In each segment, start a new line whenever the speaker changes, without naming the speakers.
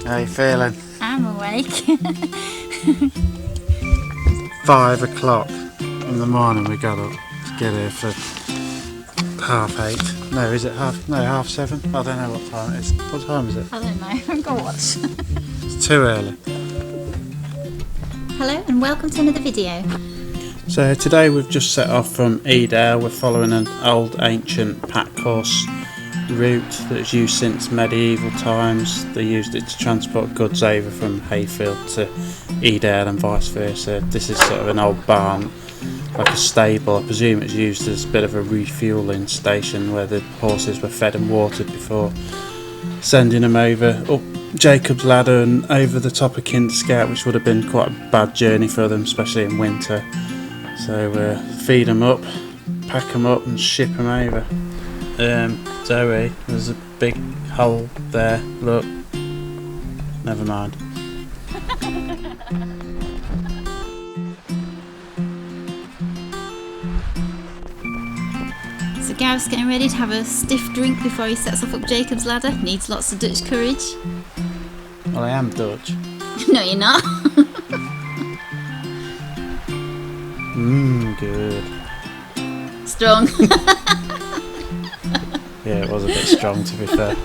How you feeling?
I'm awake.
5 o'clock in the morning we got up to get here for 8:30. No, is it half 7? I don't know what time it is. What time is it?
I don't know. Go watch.
It's too early.
Hello and welcome to another video.
So today we've just set off from Edale. We're following an old ancient pack horse route that's used since medieval times. They used it to transport goods over from Hayfield to Edale and vice versa. This is sort of an old barn, like a stable. I presume it's used as a bit of a refueling station where the horses were fed and watered before sending them over up Jacob's Ladder and over the top of Kinderscout, which would have been quite a bad journey for them, especially in winter. So feed them up, pack them up and ship them over. Zoe, there's a big hole there, look. Never mind.
So Gareth's getting ready to have a stiff drink before he sets off up Jacob's Ladder. Needs lots of Dutch courage.
Well, I am Dutch.
No, you're not.
Good.
Strong.
Yeah, it was a bit strong to be fair.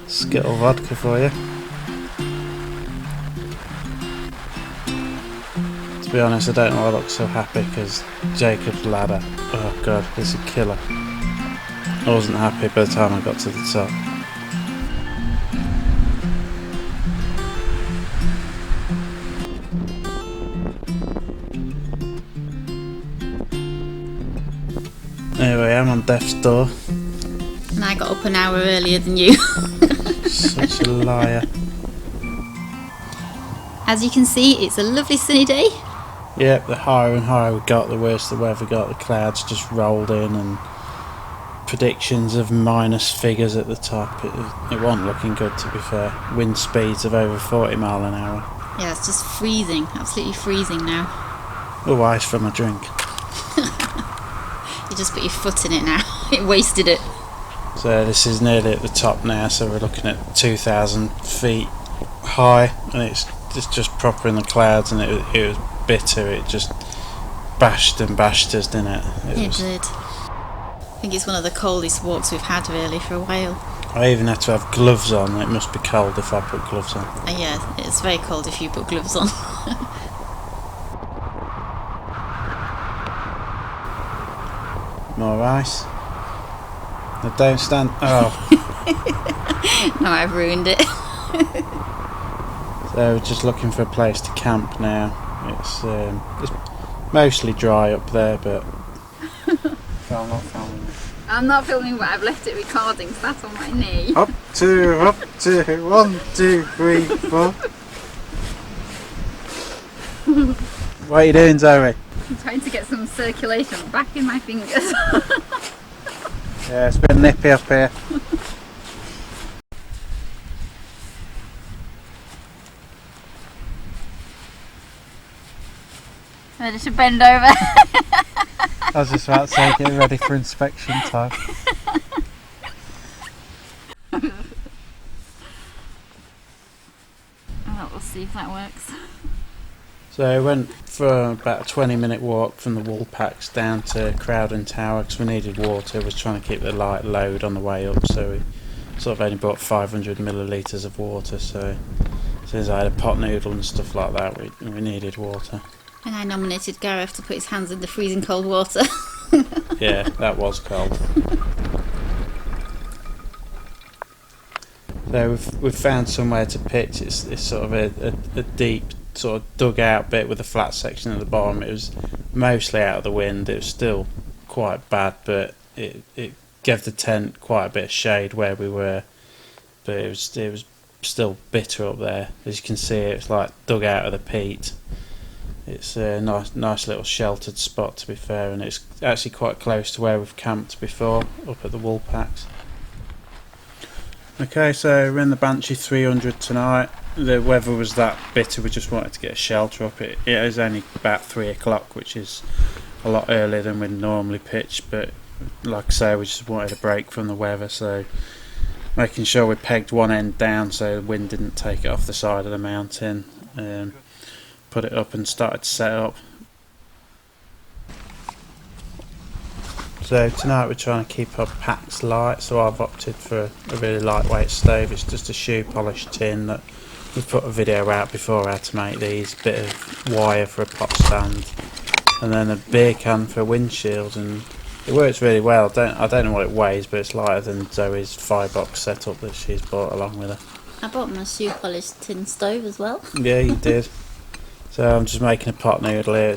Skittle vodka for you. To be honest, I don't know why I look so happy because Jacob's Ladder, oh god, it's a killer. I wasn't happy by the time I got to the top. Anyway, I'm on death's door.
And I got up an hour earlier than you.
Such a liar.
As you can see, it's a lovely sunny day.
Yep, the higher and higher we got, the worse the weather got. The clouds just rolled in and predictions of minus figures at the top. It wasn't looking good, to be fair. Wind speeds of over 40 mile an hour.
Yeah, it's just freezing. Absolutely freezing now.
Oh, ice for my drink.
You just put your foot in it now. It wasted it.
So this is nearly at the top now, so we're looking at 2,000 feet high, and it's just proper in the clouds, and it was bitter. It just bashed and bashed us, didn't it?
It did. I think it's one of the coldest walks we've had really for a while.
I even had to have gloves on. It must be cold if I put gloves on.
Yeah, it's very cold if you put gloves on.
More ice. Now don't stand. Oh.
No, I've ruined it.
So we're just looking for a place to camp now. It's mostly dry up there, but I'm not filming.
I'm not filming, but I've left it recording, so that's on my knee.
Up, 1, 2, 3, 4. What are you doing, Zoe?
I'm trying to get some circulation back in my fingers.
Yeah, it's been nippy up here.
Ready to bend over.
I was just about to say, get ready for inspection time.
Well, we'll see if that works.
So I went for about a 20-minute walk from the wool packs down to Crowden Tower because we needed water. We was trying to keep the light load on the way up, so we sort of only bought 500 millilitres of water. So as soon as I had a pot noodle and stuff like that, we needed water.
And I nominated Gareth to put his hands in the freezing cold water.
Yeah, that was cold. So we've found somewhere to pitch. It's sort of a deep sort of dug out bit with a flat section at the bottom. It was mostly out of the wind. It was still quite bad, but it gave the tent quite a bit of shade where we were, but it was still bitter up there. As you can see, it's like dug out of the peat. It's a nice little sheltered spot, to be fair, and it's actually quite close to where we've camped before, up at the wool packs. Okay, so we're in the Banshee 300 tonight. The weather was that bitter, we just wanted to get a shelter up. It is only about 3 o'clock, which is a lot earlier than we'd normally pitch, but like I say, we just wanted a break from the weather, so making sure we pegged one end down so the wind didn't take it off the side of the mountain. Put it up and started to set up. So tonight we're trying to keep our packs light, so I've opted for a really lightweight stove. It's just a shoe polish tin that we put a video out before how to make these, bit of wire for a pot stand, and then a beer can for a windshield, and it works really well. I don't know what it weighs, but it's lighter than Zoe's 5-box setup that she's bought along with her.
I bought my shoe polish tin stove as well.
Yeah, you did. So I'm just making a pot noodle here.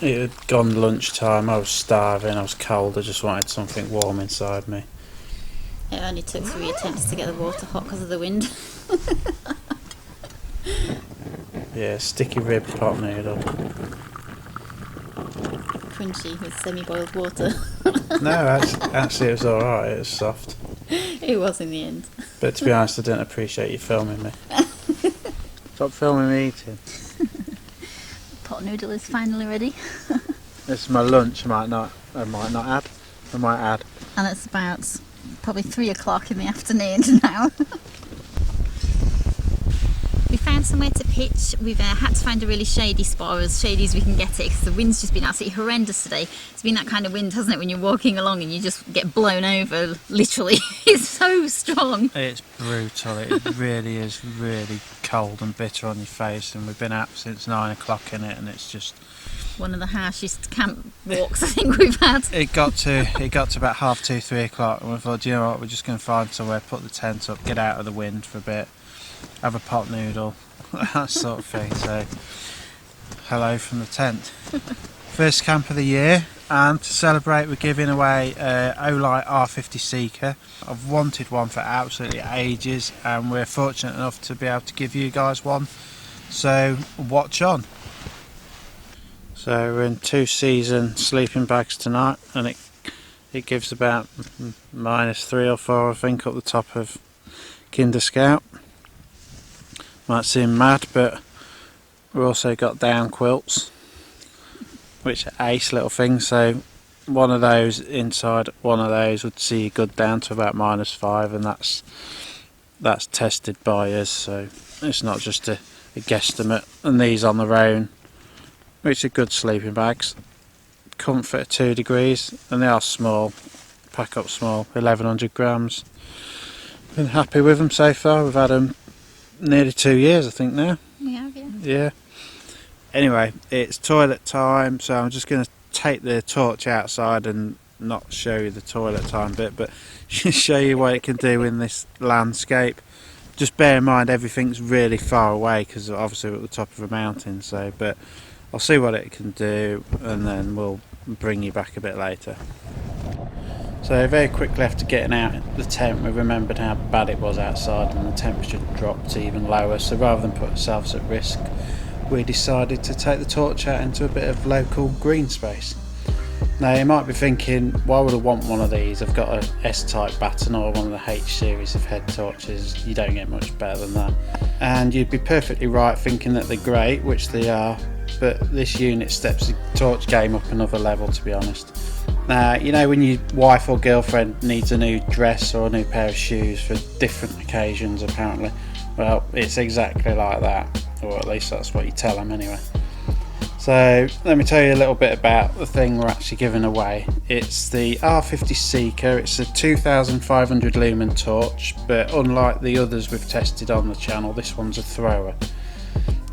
It had gone lunchtime, I was starving, I was cold, I just wanted something warm inside me.
It only took 3 attempts to get the water hot because of the wind.
Yeah, sticky rib pot noodle.
Crunchy with semi-boiled water.
No, actually it was alright, it was soft.
It was in the end.
But to be honest, I didn't appreciate you filming me. Stop filming me eating.
Pot noodle is finally ready.
This is my lunch. I might add.
And it's about probably 3 o'clock in the afternoon now. We found somewhere to pitch. We've had to find a really shady spot, or as shady as we can get it, because the wind's just been absolutely horrendous today. It's been that kind of wind, hasn't it, when you're walking along and you just get blown over, literally. It's so strong.
It's brutal. It really is really cold and bitter on your face, and we've been out since 9 o'clock in it, and it's just
one of the harshest camp walks I think we've had. It got
to about 2:30, 3 o'clock, and we thought, do you know what, we're just going to find somewhere, put the tent up, get out of the wind for a bit, have a pot noodle, that sort of thing. So hello from the tent. First camp of the year, and to celebrate we're giving away Olight R50 Seeker. I've wanted one for absolutely ages, and we're fortunate enough to be able to give you guys one, so watch on. So we're in 2-season sleeping bags tonight, and it gives about -3 or 4 I think up the top of Kinder Scout. Might seem mad, but we've also got down quilts, which are ace little things. So one of those inside one of those would see you good down to about -5, and that's tested by us, so it's not just a guesstimate. And these on their own, which are good sleeping bags, comfort 2 degrees, and they are small, pack up small, 1100 grams. Been happy with them so far. We've had them nearly 2 years I think now.
We have, yeah.
Yeah. Anyway, it's toilet time, so I'm just going to take the torch outside and not show you the toilet time bit, but show you what it can do in this landscape. Just bear in mind everything's really far away because obviously we're at the top of a mountain, so but I'll see what it can do and then we'll bring you back a bit later. So very quickly after getting out the tent, we remembered how bad it was outside and the temperature dropped even lower, so rather than put ourselves at risk, we decided to take the torch out into a bit of local green space. Now you might be thinking, why would I want one of these? I've got a S-type baton or one of the H series of head torches. You don't get much better than that. And you'd be perfectly right thinking that they're great, which they are, but this unit steps the torch game up another level, to be honest. Now, you know when your wife or girlfriend needs a new dress or a new pair of shoes for different occasions apparently? Well, it's exactly like that, or at least that's what you tell them anyway. So let me tell you a little bit about the thing we're actually giving away. It's the R50 Seeker. It's a 2500 lumen torch, but unlike the others we've tested on the channel, this one's a thrower.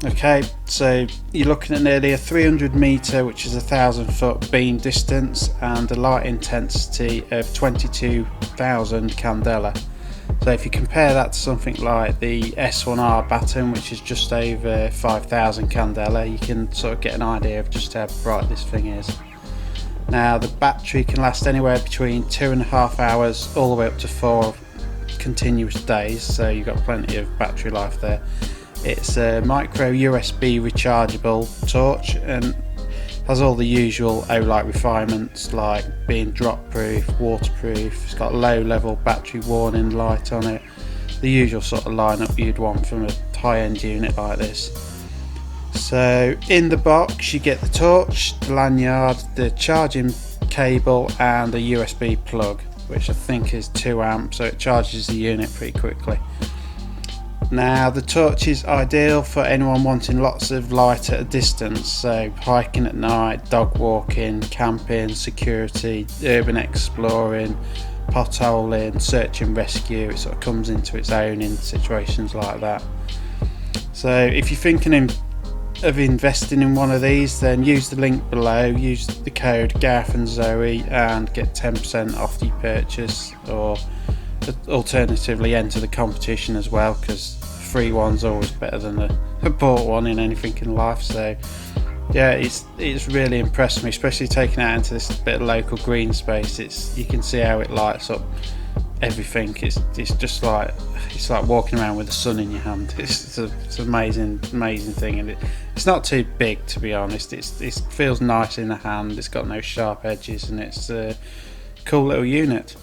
Okay, so you're looking at nearly a 300 metre, which is a 1000 foot beam distance, and a light intensity of 22,000 candela. So if you compare that to something like the S1R baton, which is just over 5,000 candela, you can sort of get an idea of just how bright this thing is. Now the battery can last anywhere between 2.5 hours all the way up to 4 continuous days, so you've got plenty of battery life there. It's a micro USB rechargeable torch and has all the usual Olight refinements like being drop proof, waterproof. It's got low level battery warning light on it, the usual sort of lineup you'd want from a high-end unit like this. So in the box you get the torch, the lanyard, the charging cable and a USB plug. which I think is 2 amps, so it charges the unit pretty quickly. Now the torch is ideal for anyone wanting lots of light at a distance, so hiking at night, dog walking, camping, security, urban exploring, potholing, search and rescue. It sort of comes into its own in situations like that. So if you're thinking of investing in one of these, then use the link below, use the code Gareth and Zoe and get 10% off your purchase, or alternatively enter the competition as well, because a free one's always better than a bought one in anything in life. So yeah, it's really impressed me, especially taking it out into this bit of local green space. You can see how it lights up everything. It's just like, it's like walking around with the sun in your hand. It's an amazing thing, and it's not too big, to be honest. It feels nice in the hand. It's got no sharp edges, and it's a cool little unit.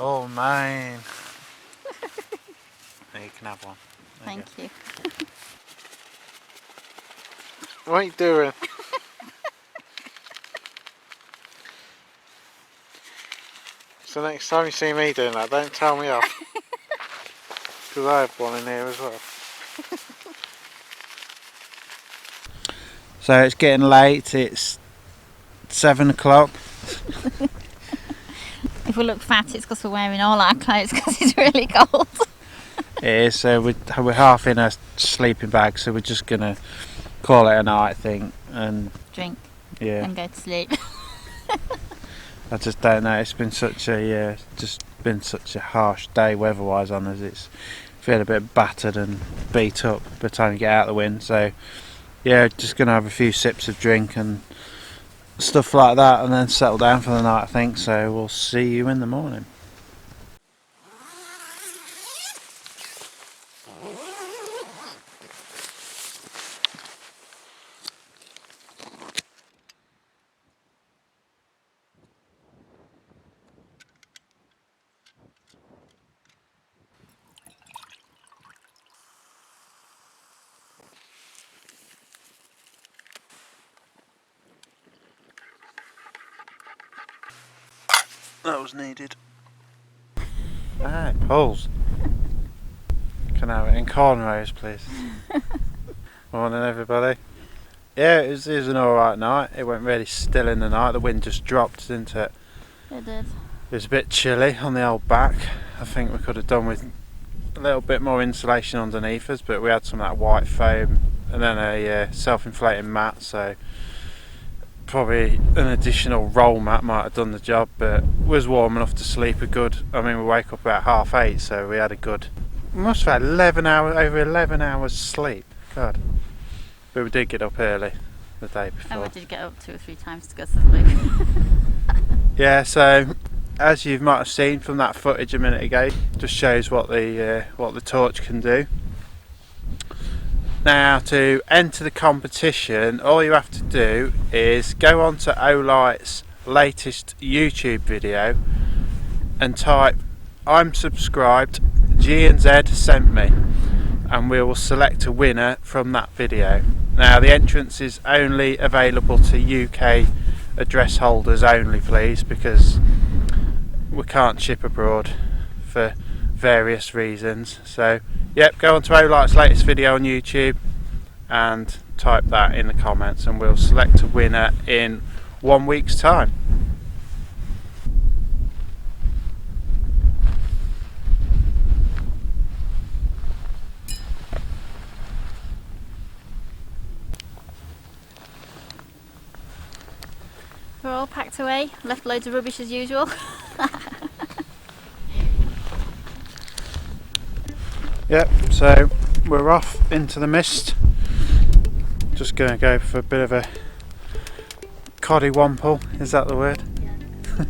Oh man. You can have one.
Thank you.
What are you doing? So next time you see me doing that, don't tell me off. Because I have one in here as well. So it's getting late, it's 7 o'clock.
If we look fat, it's because we're wearing all our clothes because it's really cold.
It is, so we're half in a sleeping bag, so we're just going to call it a night, I think. And
drink,
yeah,
and go to sleep.
I just don't know, it's been such a harsh day weather-wise on us. It's feel a bit battered and beat up by the time you get out of the wind. So yeah, just going to have a few sips of drink and stuff like that, and then settle down for the night, I think. So we'll see you in the morning. That was needed. Ah, pulls. Can I have it in cornrows, please? Morning, everybody. Yeah, it was an alright night. It went really still in the night. The wind just dropped, didn't it?
It did.
It was a bit chilly on the old back. I think we could have done with a little bit more insulation underneath us, but we had some of that white foam and then a self-inflating mat, so probably an additional roll mat might have done the job, but it was warm enough to sleep a good. I mean, we woke up about 8:30, so we had a good, we must have had over 11 hours sleep. God. But we did get up early the day before.
Oh, I did get up 2 or 3 times to go to sleep.
Yeah, so as you might have seen from that footage a minute ago, just shows what the torch can do. Now, to enter the competition, all you have to do is go on to Olight's latest YouTube video and type "I'm subscribed, G and Z sent me," and we will select a winner from that video. Now, the entrance is only available to UK address holders only, please, because we can't ship abroad for various reasons. So yep, go on to Olight's latest video on YouTube and type that in the comments, and we'll select a winner in 1 week's time.
We're all packed away, left loads of rubbish as usual.
Yep, so we're off into the mist. Just going to go for a bit of a coddywomple, is that the word?
Yeah.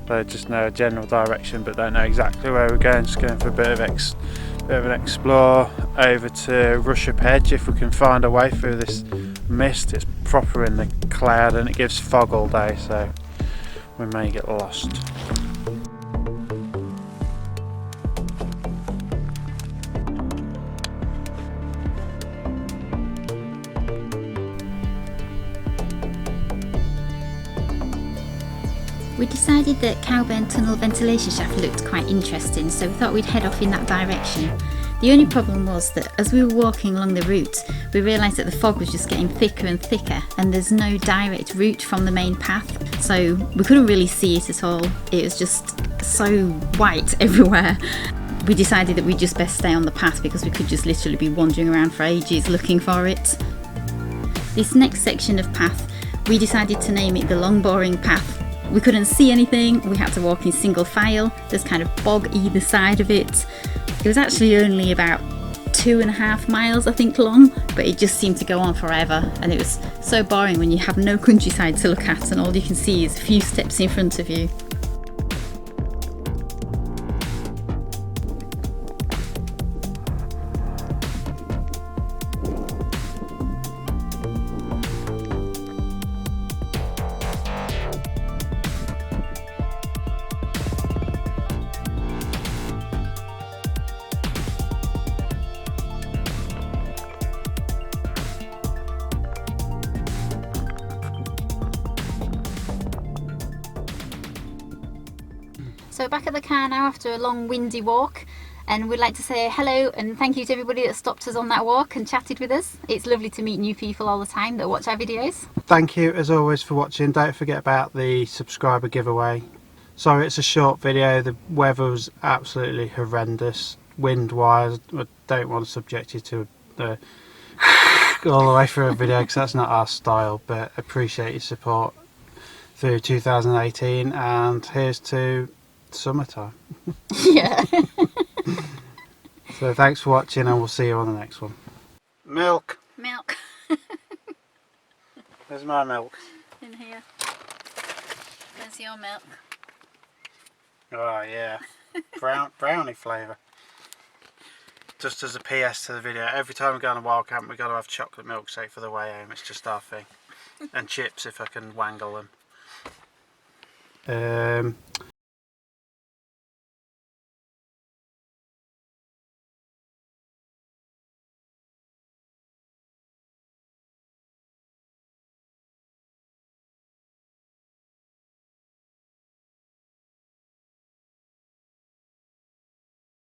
So just know a general direction but don't know exactly where we're going. Just going for a bit of an explore over to Rushup Edge if we can find a way through this mist. It's proper in the cloud and it gives fog all day, so we may get lost.
We decided that Cowburn Tunnel ventilation shaft looked quite interesting, so we thought we'd head off in that direction. The only problem was that as we were walking along the route, we realised that the fog was just getting thicker and thicker, and there's no direct route from the main path, so we couldn't really see it at all. It was just so white everywhere. We decided that we'd just best stay on the path because we could just literally be wandering around for ages looking for it. This next section of path, we decided to name it the Long Boring Path. We couldn't see anything, we had to walk in single file, there's kind of bog either side of it. It was actually only about 2.5 miles I think long, but it just seemed to go on forever, and it was so boring when you have no countryside to look at and all you can see is a few steps in front of you. So back at the car now after a long windy walk, and we'd like to say hello and thank you to everybody that stopped us on that walk and chatted with us. It's lovely to meet new people all the time that watch our videos.
Thank you as always for watching. Don't forget about the subscriber giveaway. Sorry it's a short video, the weather was absolutely horrendous. Wind wise, I don't want to subject you to all the way through a video because that's not our style, but appreciate your support through 2018, and here's to summertime.
Yeah.
So thanks for watching and we'll see you on the next one. Milk!
Milk.
There's my milk.
In here. There's your milk.
Oh yeah, brownie flavour. Just as a PS to the video, every time we go on a wild camp we've got to have chocolate milkshake for the way home, it's just our thing. And chips if I can wangle them.